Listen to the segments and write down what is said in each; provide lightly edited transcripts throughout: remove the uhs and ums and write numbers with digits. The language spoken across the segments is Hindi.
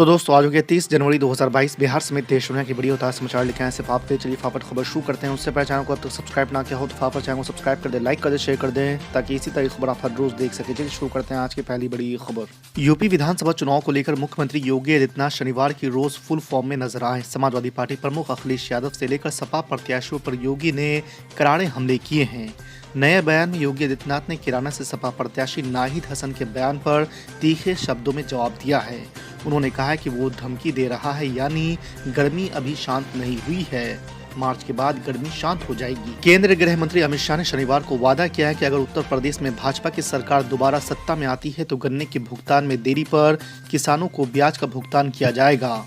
तो दोस्तों आज हो गया 30 जनवरी 2022। बिहार समेत देश दुनिया की बड़ी होता समाचार लिखे हैं सिर्फ आपके। चलिए फटाफट खबर शुरू करते हैं। उससे पहले चैनल को अब तक सब्सक्राइब ना किया हो तो फटाफट चैनल को सब्सक्राइब कर दें, लाइक कर दें, शेयर कर दें ताकि इसी तरह खबर आप हर रोज देख सके। चलिए शुरू करते हैं आज की पहली बड़ी खबर। यूपी विधानसभा चुनाव को लेकर मुख्यमंत्री योगी आदित्यनाथ शनिवार की रोज फुल फॉर्म में नजर आए। समाजवादी पार्टी प्रमुख अखिलेश यादव से लेकर सपा प्रत्याशियों पर योगी ने करारे हमले किए हैं। नए बयान में योगी आदित्यनाथ ने किराना से सपा प्रत्याशी नाहिद हसन के बयान पर तीखे शब्दों में जवाब दिया है। उन्होंने कहा कि वो धमकी दे रहा है, यानी गर्मी अभी शांत नहीं हुई है, मार्च के बाद गर्मी शांत हो जाएगी। केंद्रीय गृह मंत्री अमित शाह ने शनिवार को वादा किया है कि अगर उत्तर प्रदेश में भाजपा की सरकार दोबारा सत्ता में आती है तो गन्ने के भुगतान में देरी पर किसानों को ब्याज का भुगतान किया जाएगा।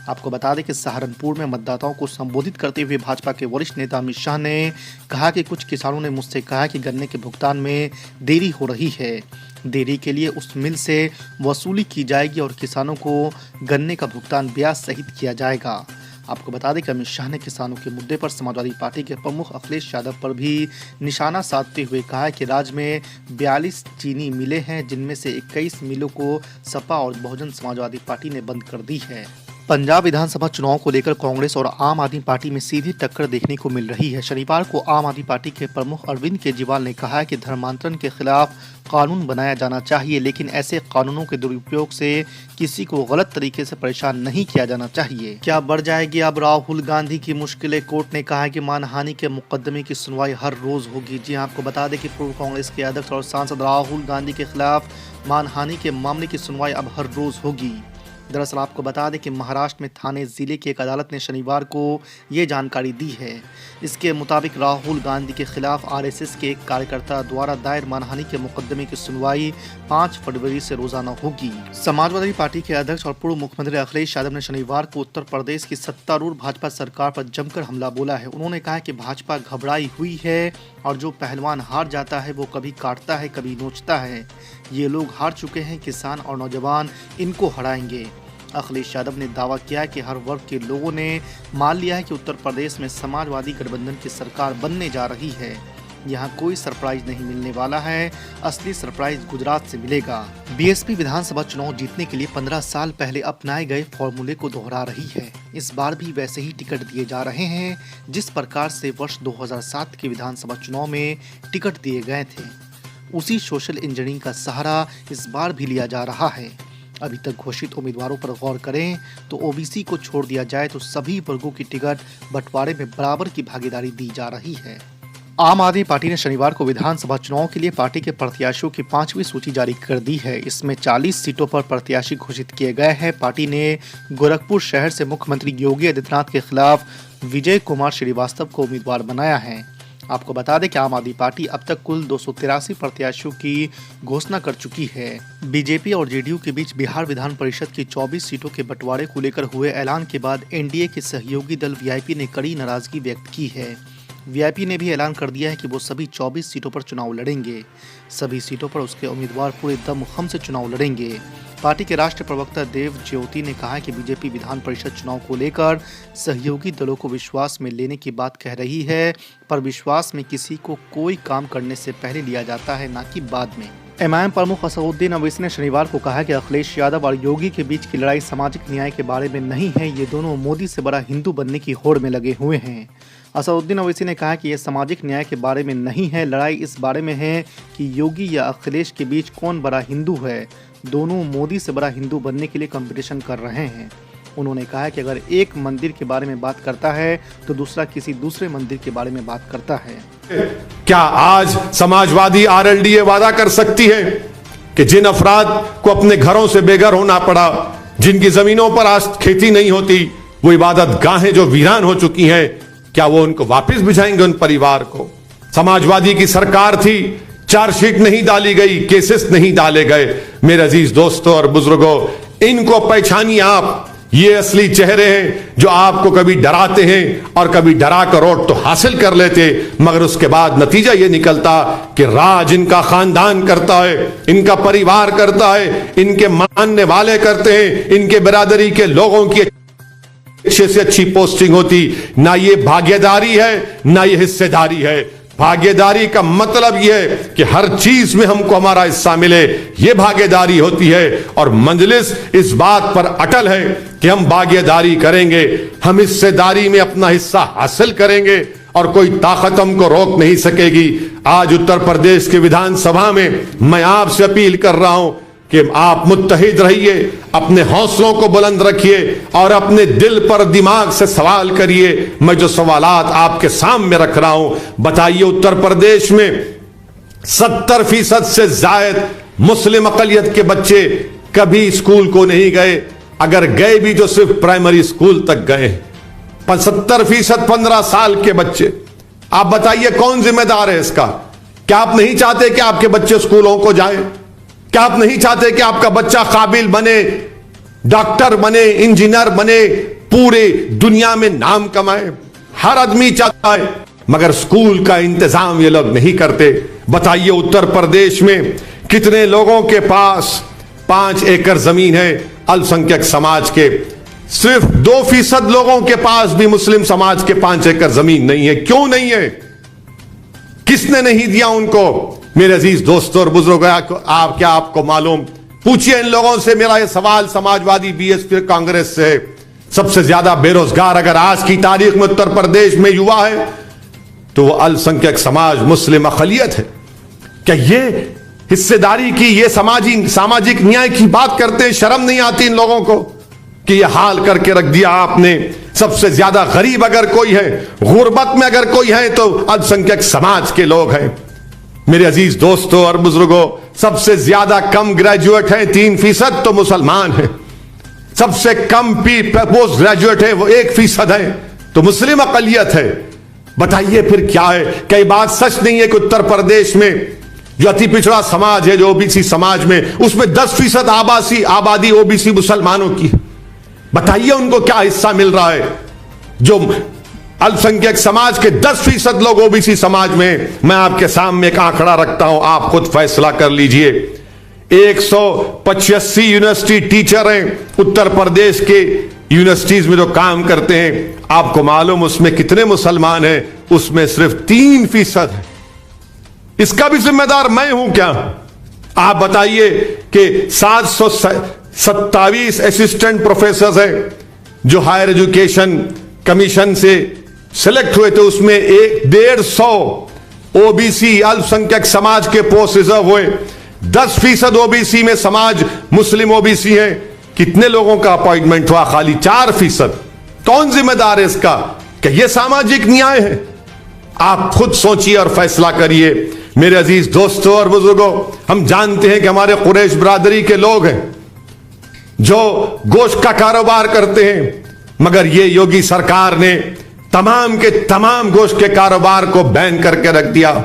आपको बता दें कि सहारनपुर में मतदाताओं को संबोधित करते हुए भाजपा के वरिष्ठ नेता अमित शाह ने कहा कि कुछ किसानों ने मुझसे कहा कि गन्ने के भुगतान में देरी हो रही है, देरी के लिए उस मिल से वसूली की जाएगी और किसानों को गन्ने का भुगतान ब्याज सहित किया जाएगा। आपको बता दें कि अमित शाह ने किसानों के मुद्दे पर समाजवादी पार्टी के प्रमुख अखिलेश यादव पर भी निशाना साधते हुए कहा कि राज्य में 42 चीनी मिलें हैं, जिनमें से 21 मिलों को सपा और बहुजन समाजवादी पार्टी ने बंद कर दी है। पंजाब विधानसभा चुनाव को लेकर कांग्रेस और आम आदमी पार्टी में सीधी टक्कर देखने को मिल रही है। शनिवार को आम आदमी पार्टी के प्रमुख अरविंद केजरीवाल ने कहा है कि धर्मांतरण के खिलाफ कानून बनाया जाना चाहिए, लेकिन ऐसे कानूनों के दुरुपयोग से किसी को गलत तरीके से परेशान नहीं किया जाना चाहिए। क्या बढ़ जाएगी अब राहुल गांधी की मुश्किलें? कोर्ट ने कहा है कि मानहानि के मुकदमे की सुनवाई हर रोज होगी। जी आपको बता दें कि पूर्व कांग्रेस के अध्यक्ष और सांसद राहुल गांधी के खिलाफ मानहानि के मामले की सुनवाई अब हर रोज होगी। दरअसल आपको बता दें कि महाराष्ट्र में थाने जिले की एक अदालत ने शनिवार को ये जानकारी दी है। इसके मुताबिक राहुल गांधी के खिलाफ आरएसएस के एक कार्यकर्ता द्वारा दायर मानहानि के मुकदमे की सुनवाई 5 फरवरी से रोजाना होगी। समाजवादी पार्टी के अध्यक्ष और पूर्व मुख्यमंत्री अखिलेश यादव ने शनिवार को उत्तर प्रदेश की सत्तारूढ़ भाजपा सरकार पर जमकर हमला बोला है। उन्होंने कहा कि भाजपा घबराई हुई है और जो पहलवान हार जाता है वो कभी काटता है कभी नोचता है। ये लोग हार चुके हैं, किसान और नौजवान इनको हराएंगे। अखिलेश यादव ने दावा किया कि हर वर्ग के लोगों ने मान लिया है कि उत्तर प्रदेश में समाजवादी गठबंधन की सरकार बनने जा रही है। यहाँ कोई सरप्राइज नहीं मिलने वाला है, असली सरप्राइज गुजरात से मिलेगा। बीएसपी विधानसभा चुनाव जीतने के लिए 15 साल पहले अपनाए गए फॉर्मूले को दोहरा रही है। इस बार भी वैसे ही टिकट दिए जा रहे हैं जिस प्रकार से वर्ष 2007 के विधानसभा चुनाव में टिकट दिए गए थे। उसी सोशल इंजीनियरिंग का सहारा इस बार भी लिया जा रहा है। अभी तक घोषित उम्मीदवारों पर गौर करें तो ओबीसी को छोड़ दिया जाए तो सभी वर्गों की टिकट बंटवारे में बराबर की भागीदारी दी जा रही है। आम आदमी पार्टी ने शनिवार को विधानसभा चुनाव के लिए पार्टी के प्रत्याशियों की 5वीं सूची जारी कर दी है। इसमें 40 सीटों पर प्रत्याशी घोषित किए गए हैं। पार्टी ने गोरखपुर शहर से मुख्यमंत्री योगी आदित्यनाथ के खिलाफ विजय कुमार श्रीवास्तव को उम्मीदवार बनाया है। आपको बता दें कि आम आदमी पार्टी अब तक कुल 283 प्रत्याशियों की घोषणा कर चुकी है। बीजेपी और जेडीयू के बीच बिहार विधान परिषद की 24 सीटों के बंटवारे को लेकर हुए ऐलान के बाद एनडीए के सहयोगी दल वीआईपी ने कड़ी नाराजगी व्यक्त की है। वीआईपी ने भी ऐलान कर दिया है कि वो सभी 24 सीटों पर चुनाव लड़ेंगे। सभी सीटों पर उसके उम्मीदवार पूरे दमखम से चुनाव लड़ेंगे। पार्टी के राष्ट्रीय प्रवक्ता देव ज्योति ने कहा कि बीजेपी विधान परिषद चुनाव को लेकर सहयोगी दलों को विश्वास में लेने की बात कह रही है, पर विश्वास में किसी को कोई काम करने से पहले लिया जाता है, न कि बाद में। एमआईएम प्रमुख असदुद्दीन ओवैसी ने शनिवार को कहा कि अखिलेश यादव और योगी के बीच की लड़ाई सामाजिक न्याय के बारे में नहीं है, ये दोनों मोदी से बड़ा हिंदू बनने की होड़ में लगे हुए हैं। असदुद्दीन ओवैसी ने कहा कि यह सामाजिक न्याय के बारे में नहीं है, लड़ाई इस बारे में है कि योगी या अखिलेश के बीच कौन बड़ा हिंदू है। दोनों मोदी से बड़ा हिंदू बनने के लिए कंपटीशन कर रहे हैं। उन्होंने कहा कि अगर एक मंदिर के बारे में बात करता है तो दूसरा किसी दूसरे मंदिर के बारे में बात करता है। क्या आज समाजवादी आरएलडीए वादा कर सकती है कि जिन अफराद को अपने घरों से बेघर होना पड़ा, जिनकी जमीनों पर आज खेती नहीं होती, वो इबादत गाहें जो वीरान हो चुकी हैं, क्या वो उनको वापस भिजाएंगे उन परिवार को? समाजवादी की सरकार थी, चार्जशीट नहीं डाली गई, केसेस नहीं डाले गए। मेरे अजीज दोस्तों और बुजुर्गों, इनको पहचानिए आप। ये असली चेहरे हैं जो आपको कभी डराते हैं और कभी डरा कर वोट तो हासिल कर लेते, मगर उसके बाद नतीजा ये निकलता कि राज इनका खानदान करता है, इनका परिवार करता है, इनके मानने वाले करते हैं, इनके बिरादरी के लोगों की अच्छे से अच्छी पोस्टिंग होती। ना ये भागीदारी है, ना ये हिस्सेदारी है। भागीदारी का मतलब यह है कि हर चीज में हमको हमारा हिस्सा मिले, यह भागीदारी होती है। और मजलिस इस बात पर अटल है कि हम भागीदारी करेंगे, हम हिस्सेदारी में अपना हिस्सा हासिल करेंगे और कोई ताकत हमको रोक नहीं सकेगी। आज उत्तर प्रदेश के विधानसभा में मैं आपसे अपील कर रहा हूं कि आप मुत्तहिद रहिए, अपने हौसलों को बुलंद रखिए और अपने दिल पर दिमाग से सवाल करिए। मैं जो सवालात आपके सामने रख रहा हूं, बताइए उत्तर प्रदेश में 70% से ज्यादा मुस्लिम अकलियत के बच्चे कभी स्कूल को नहीं गए, अगर गए भी तो सिर्फ प्राइमरी स्कूल तक गए। 70% 15 साल के बच्चे। आप बताइए कौन जिम्मेदार है इसका? क्या आप नहीं चाहते कि आपके बच्चे स्कूलों को जाएं? क्या आप नहीं चाहते कि आपका बच्चा काबिल बने, डॉक्टर बने, इंजीनियर बने, पूरे दुनिया में नाम कमाए? हर आदमी चाहता है, मगर स्कूल का इंतजाम ये लोग नहीं करते। बताइए उत्तर प्रदेश में कितने लोगों के पास 5 एकड़ जमीन है अल्पसंख्यक समाज के? सिर्फ 2% लोगों के पास भी मुस्लिम समाज के 5 एकड़ जमीन नहीं है। क्यों नहीं है? किसने नहीं दिया उनको? मेरे अजीज दोस्तों और बुजुर्गों, आप क्या आपको मालूम? पूछिए इन लोगों से। मेरा यह सवाल समाजवादी, बीएसपी, कांग्रेस से है। सबसे ज्यादा बेरोजगार अगर आज की तारीख में उत्तर प्रदेश में युवा है तो वह अल्पसंख्यक समाज, मुस्लिम अकलियत है। क्या ये हिस्सेदारी की, ये सामाजिक न्याय की बात करते हैं? शर्म नहीं आती इन लोगों को कि यह हाल करके रख दिया आपने? सबसे ज्यादा गरीब अगर कोई है, गुर्बत में अगर कोई है तो अल्पसंख्यक समाज के लोग हैं। मेरे अजीज दोस्तों और बुजुर्गों, सबसे ज्यादा कम ग्रेजुएट है 3% तो मुसलमान है। सबसे कम पोस्ट ग्रेजुएट है वो 1% है तो मुस्लिम अकलियत है। बताइए फिर क्या है? कई बात सच नहीं है कि उत्तर प्रदेश में जो अति पिछड़ा समाज है, जो ओबीसी समाज में, उसमें 10% आबादी ओबीसी मुसलमानों की। बताइए उनको क्या हिस्सा मिल रहा है? जो अल्पसंख्यक समाज के 10% लोग ओबीसी समाज में। मैं आपके सामने एक आंकड़ा रखता हूं, आप खुद फैसला कर लीजिए। 185 यूनिवर्सिटी टीचर हैं उत्तर प्रदेश के यूनिवर्सिटीज में जो काम करते हैं। आपको मालूम उसमें कितने मुसलमान हैं? उसमें सिर्फ 3% है। इसका भी जिम्मेदार मैं हूं क्या? आप बताइए कि 727 असिस्टेंट प्रोफेसर हैं जो हायर एजुकेशन कमीशन से सिलेक्ट हुए थे, उसमें 150 ओबीसी अल्पसंख्यक समाज के पोस्ट रिजर्व हुए। 10% ओबीसी में समाज मुस्लिम ओबीसी है। कितने लोगों का अपॉइंटमेंट हुआ? खाली 4%। कौन जिम्मेदार है इसका? क्या यह सामाजिक न्याय है? आप खुद सोचिए और फैसला करिए। मेरे अजीज दोस्तों और बुजुर्गों, हम जानते हैं कि हमारे कुरैश बिरादरी के लोग हैं जो गोश्त का कारोबार करते हैं, मगर ये योगी सरकार ने तमाम के तमाम गोश्त के कारोबार को बैन करके रख दिया।